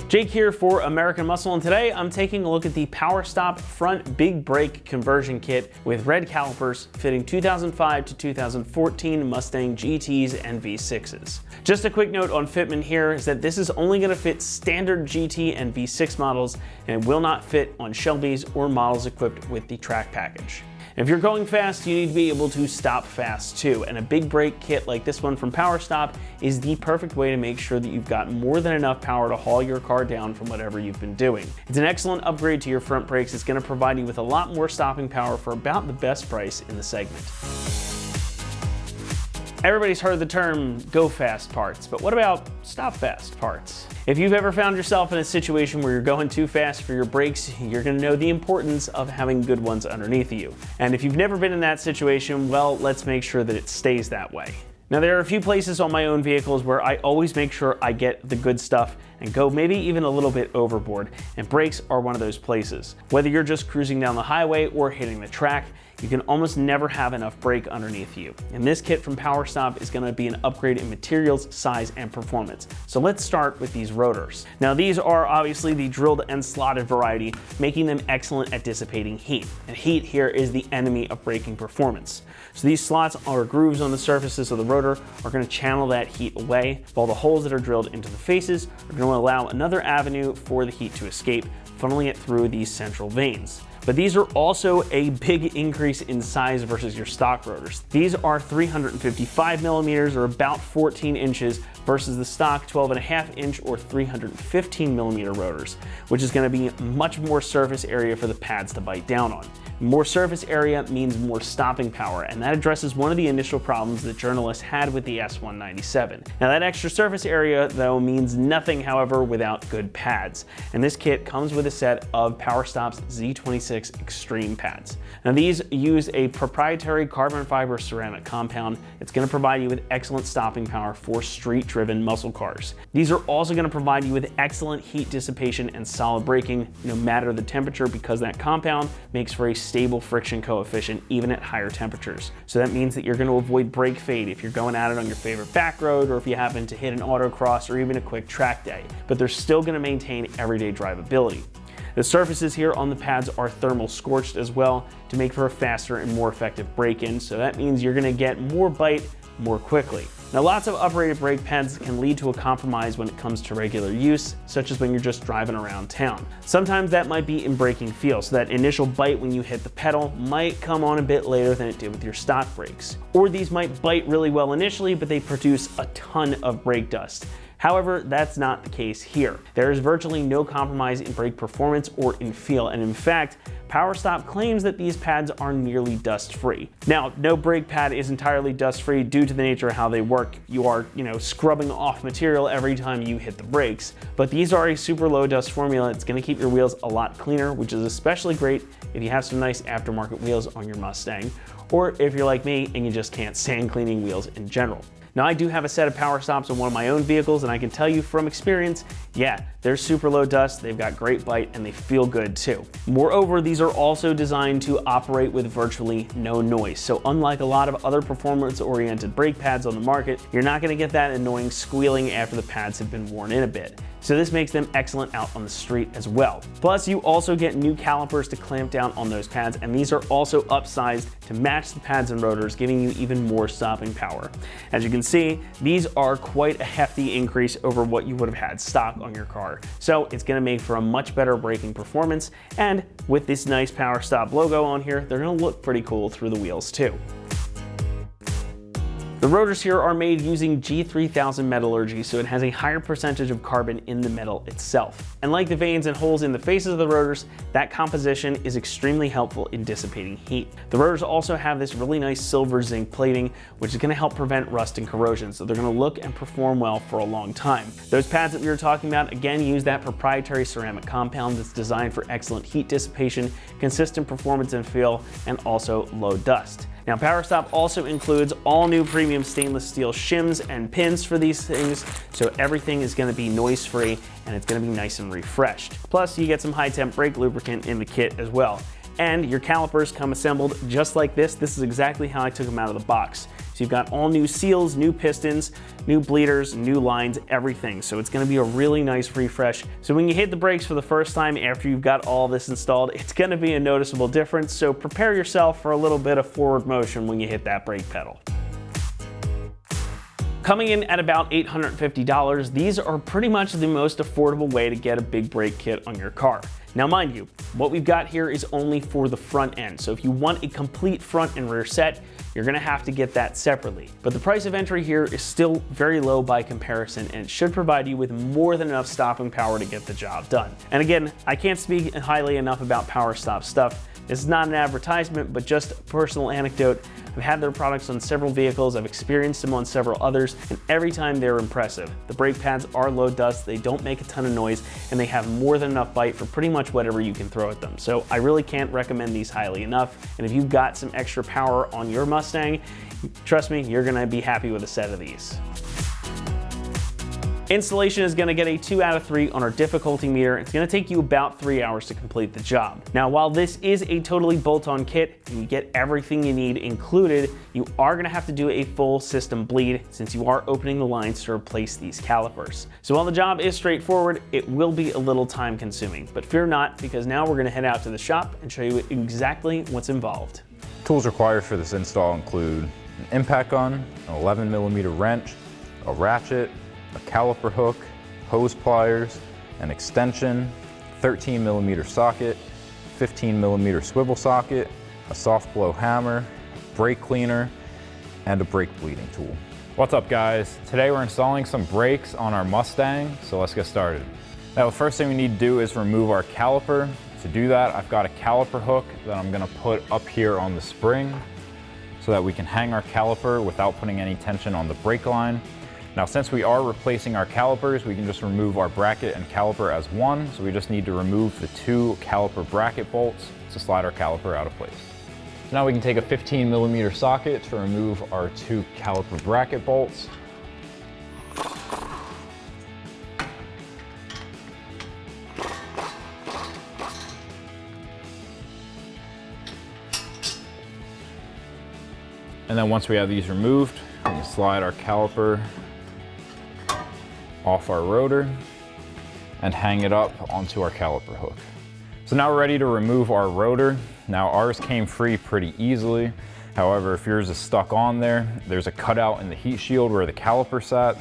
Jake here for American Muscle, and today I'm taking a look at the PowerStop front big brake conversion kit with red calipers fitting 2005 to 2014 Mustang GTs and V6s. Just a quick note on fitment here is that this is only going to fit standard GT and V6 models, and it will not fit on Shelbys or models equipped with the track package. If you're going fast, you need to be able to stop fast too, and a big brake kit like this one from PowerStop is the perfect way to make sure that you've got more than enough power to haul your car down from whatever you've been doing. It's an excellent upgrade to your front brakes. It's going to provide you with a lot more stopping power for about the best price in the segment. Everybody's heard the term go fast parts, but what about stop fast parts? If you've ever found yourself in a situation where you're going too fast for your brakes, you're going to know the importance of having good ones underneath you. And if you've never been in that situation, well, let's make sure that it stays that way. Now, there are a few places on my own vehicles where I always make sure I get the good stuff and go maybe even a little bit overboard, and brakes are one of those places. Whether you're just cruising down the highway or hitting the track, you can almost never have enough brake underneath you. And this kit from PowerStop is going to be an upgrade in materials, size, and performance. So let's start with these rotors. Now, these are obviously the drilled and slotted variety, making them excellent at dissipating heat. And heat here is the enemy of braking performance. So these slots or grooves on the surfaces of the rotor are going to channel that heat away, while the holes that are drilled into the faces are going to allow another avenue for the heat to escape, funneling it through these central veins. But these are also a big increase in size versus your stock rotors. These are 355 millimeters or about 14 inches versus the stock 12.5 inch or 315 millimeter rotors, which is going to be much more surface area for the pads to bite down on. More surface area means more stopping power, and that addresses one of the initial problems that journalists had with the S197. Now, that extra surface area, though, means nothing, however, without good pads. And this kit comes with a set of PowerStop's Z26 Extreme pads. Now, these use a proprietary carbon fiber ceramic compound. It's going to provide you with excellent stopping power for street-driven muscle cars. These are also going to provide you with excellent heat dissipation and solid braking, no matter the temperature, because that compound makes for a stable friction coefficient even at higher temperatures. So that means that you're going to avoid brake fade if you're going at it on your favorite back road, or if you happen to hit an autocross or even a quick track day, but they're still going to maintain everyday drivability. The surfaces here on the pads are thermal scorched as well to make for a faster and more effective brake-in, so that means you're going to get more bite more quickly. Now, lots of uprated brake pads can lead to a compromise when it comes to regular use, such as when you're just driving around town. Sometimes that might be in braking feel, so that initial bite when you hit the pedal might come on a bit later than it did with your stock brakes. Or these might bite really well initially, but they produce a ton of brake dust. However, that's not the case here. There is virtually no compromise in brake performance or in feel, and in fact, PowerStop claims that these pads are nearly dust-free. Now, no brake pad is entirely dust-free due to the nature of how they work. You are, scrubbing off material every time you hit the brakes, but these are a super low dust formula. It's gonna keep your wheels a lot cleaner, which is especially great if you have some nice aftermarket wheels on your Mustang, or if you're like me and you just can't stand cleaning wheels in general. Now, I do have a set of PowerStops on one of my own vehicles, and I can tell you from experience, yeah, they're super low dust, they've got great bite, and they feel good too. Moreover, these are also designed to operate with virtually no noise. So unlike a lot of other performance-oriented brake pads on the market, you're not gonna get that annoying squealing after the pads have been worn in a bit. So this makes them excellent out on the street as well. Plus, you also get new calipers to clamp down on those pads, and these are also upsized to match the pads and rotors, giving you even more stopping power. As you can see, these are quite a hefty increase over what you would have had stock on your car. So it's gonna make for a much better braking performance, and with this nice PowerStop logo on here, they're gonna look pretty cool through the wheels too. The rotors here are made using G3000 metallurgy, so it has a higher percentage of carbon in the metal itself. And like the veins and holes in the faces of the rotors, that composition is extremely helpful in dissipating heat. The rotors also have this really nice silver zinc plating, which is going to help prevent rust and corrosion, so they're going to look and perform well for a long time. Those pads that we were talking about, again, use that proprietary ceramic compound that's designed for excellent heat dissipation, consistent performance and feel, and also low dust. Now, PowerStop also includes all new premium stainless steel shims and pins for these things, so everything is going to be noise-free and it's going to be nice and refreshed. Plus, you get some high-temp brake lubricant in the kit as well. And your calipers come assembled just like this. This is exactly how I took them out of the box. So you've got all new seals, new pistons, new bleeders, new lines, everything. So it's gonna be a really nice refresh. So when you hit the brakes for the first time after you've got all this installed, it's gonna be a noticeable difference. So prepare yourself for a little bit of forward motion when you hit that brake pedal. Coming in at about $850, these are pretty much the most affordable way to get a big brake kit on your car. Now mind you, what we've got here is only for the front end, so if you want a complete front and rear set, you're gonna have to get that separately. But the price of entry here is still very low by comparison, and it should provide you with more than enough stopping power to get the job done. And again, I can't speak highly enough about PowerStop stuff. This is not an advertisement, but just a personal anecdote. I've had their products on several vehicles, I've experienced them on several others, and every time they're impressive. The brake pads are low dust, they don't make a ton of noise, and they have more than enough bite for pretty much whatever you can throw at them. So I really can't recommend these highly enough. And if you've got some extra power on your Mustang, trust me, you're gonna be happy with a set of these. Installation is gonna get a 2 out of 3 on our difficulty meter. It's gonna take you about 3 hours to complete the job. Now, while this is a totally bolt-on kit, and you get everything you need included, you are gonna have to do a full system bleed since you are opening the lines to replace these calipers. So while the job is straightforward, it will be a little time consuming, but fear not, because now we're gonna head out to the shop and show you exactly what's involved. Tools required for this install include an impact gun, an 11mm wrench, a ratchet, a caliper hook, hose pliers, an extension, 13mm socket, 15mm swivel socket, a soft blow hammer, brake cleaner, and a brake bleeding tool. What's up guys? Today we're installing some brakes on our Mustang, so let's get started. Now the first thing we need to do is remove our caliper. To do that, I've got a caliper hook that I'm gonna put up here on the spring so that we can hang our caliper without putting any tension on the brake line. Now, since we are replacing our calipers, we can just remove our bracket and caliper as one, so we just need to remove the 2 caliper bracket bolts to slide our caliper out of place. So now we can take a 15mm socket to remove our 2 caliper bracket bolts. And then once we have these removed, we can slide our caliper off our rotor and hang it up onto our caliper hook. So now we're ready to remove our rotor. Now ours came free pretty easily. However, if yours is stuck on there, there's a cutout in the heat shield where the caliper sat.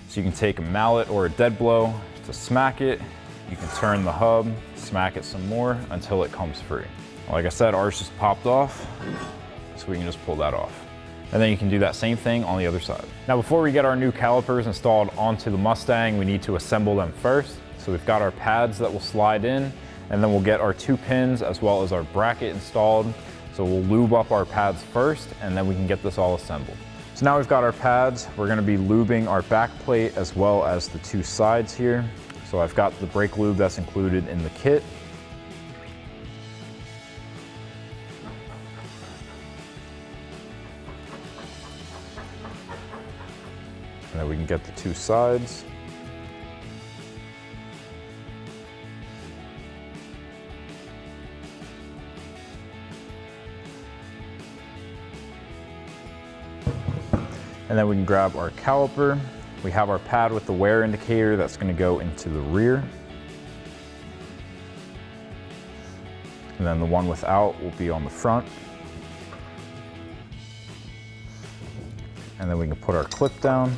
So you can take a mallet or a dead blow to smack it. You can turn the hub, smack it some more until it comes free. Like I said, ours just popped off, so we can just pull that off. And then you can do that same thing on the other side. Now before we get our new calipers installed onto the Mustang, we need to assemble them first. So we've got our pads that will slide in, and then we'll get our 2 pins as well as our bracket installed. So we'll lube up our pads first, and then we can get this all assembled. So now we've got our pads, we're gonna be lubing our back plate as well as the 2 sides here. So I've got the brake lube that's included in the kit. And then we can get the 2 sides. And then we can grab our caliper. We have our pad with the wear indicator that's going to go into the rear. And then the one without will be on the front. And then we can put our clip down.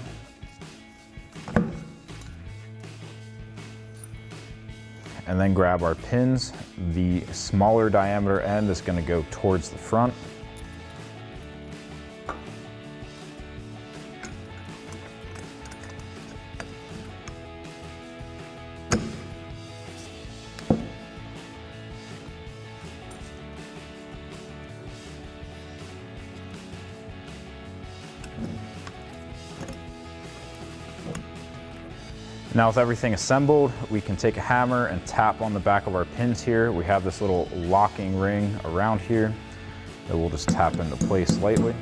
And then grab our pins. The smaller diameter end is going to go towards the front. Now with everything assembled, we can take a hammer and tap on the back of our pins here. We have this little locking ring around here that we'll just tap into place lightly.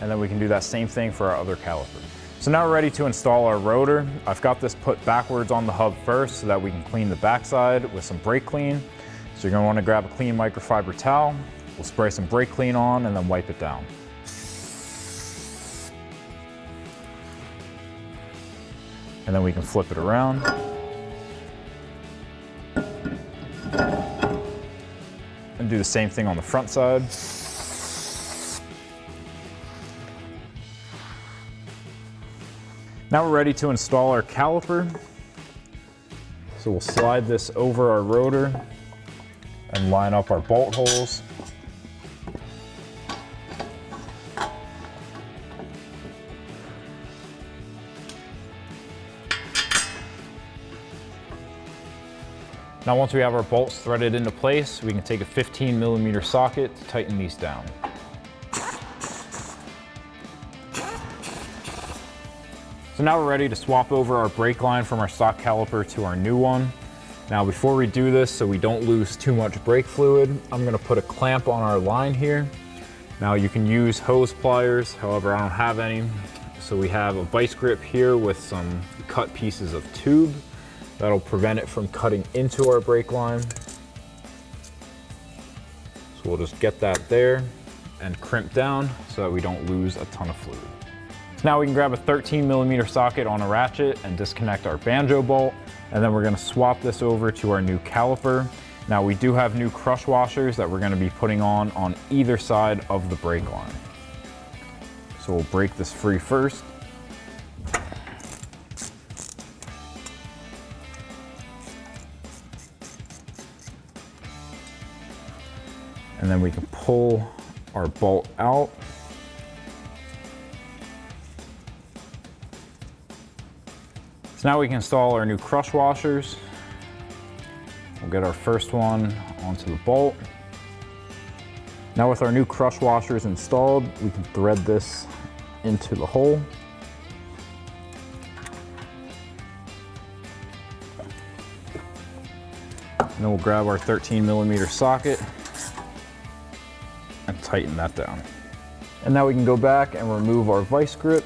And then we can do that same thing for our other caliper. So now we're ready to install our rotor. I've got this put backwards on the hub first so that we can clean the backside with some brake clean. So you're gonna wanna grab a clean microfiber towel. We'll spray some brake clean on and then wipe it down. And then we can flip it around. And do the same thing on the front side. Now we're ready to install our caliper. So we'll slide this over our rotor and line up our bolt holes. Now once we have our bolts threaded into place, we can take a 15mm socket to tighten these down. So now we're ready to swap over our brake line from our stock caliper to our new one. Now before we do this, so we don't lose too much brake fluid, I'm gonna put a clamp on our line here. Now you can use hose pliers, however I don't have any. So we have a vice grip here with some cut pieces of tube. That'll prevent it from cutting into our brake line. So we'll just get that there and crimp down so that we don't lose a ton of fluid. So now we can grab a 13mm socket on a ratchet and disconnect our banjo bolt, and then we're gonna swap this over to our new caliper. Now we do have new crush washers that we're gonna be putting on either side of the brake line. So we'll break this free first. And then we can pull our bolt out. So now we can install our new crush washers. We'll get our first one onto the bolt. Now with our new crush washers installed, we can thread this into the hole. And then we'll grab our 13mm socket and tighten that down. And now we can go back and remove our vice grip,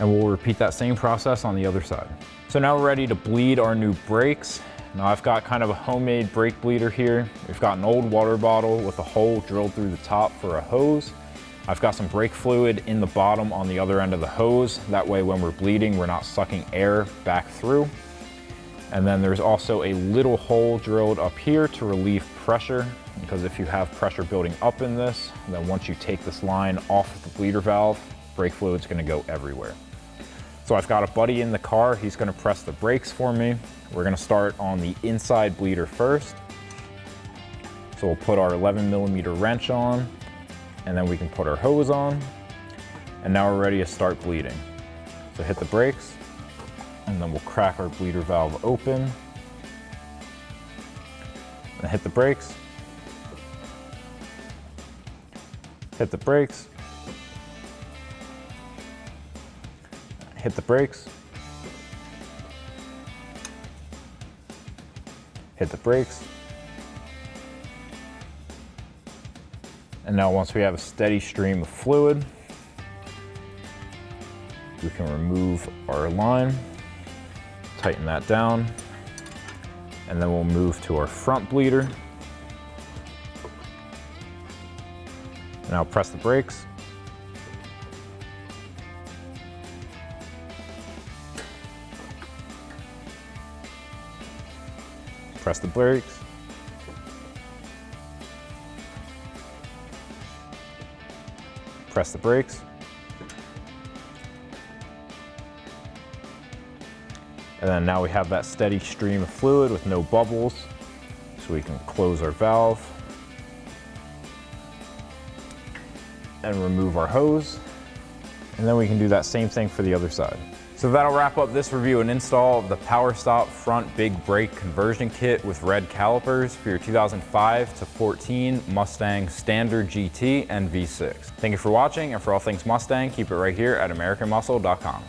and we'll repeat that same process on the other side. So now we're ready to bleed our new brakes. Now I've got kind of a homemade brake bleeder here. We've got an old water bottle with a hole drilled through the top for a hose. I've got some brake fluid in the bottom on the other end of the hose. That way when we're bleeding, we're not sucking air back through. And then there's also a little hole drilled up here to relieve pressure, because if you have pressure building up in this, then once you take this line off of the bleeder valve, brake fluid's gonna go everywhere. So I've got a buddy in the car, he's gonna press the brakes for me. We're gonna start on the inside bleeder first. So we'll put our 11mm wrench on, and then we can put our hose on. And now we're ready to start bleeding. So hit the brakes, and then we'll crack our bleeder valve open. And hit the brakes. Hit the brakes. Hit the brakes. Hit the brakes. And now once we have a steady stream of fluid, we can remove our line, tighten that down, and then we'll move to our front bleeder. Now press the brakes. Press the brakes. Press the brakes. And then now we have that steady stream of fluid with no bubbles, so we can close our valve and remove our hose. And then we can do that same thing for the other side. So that'll wrap up this review and install of the PowerStop front big brake conversion kit with red calipers for your 2005 to 14 Mustang Standard GT and V6. Thank you for watching, and for all things Mustang, keep it right here at AmericanMuscle.com.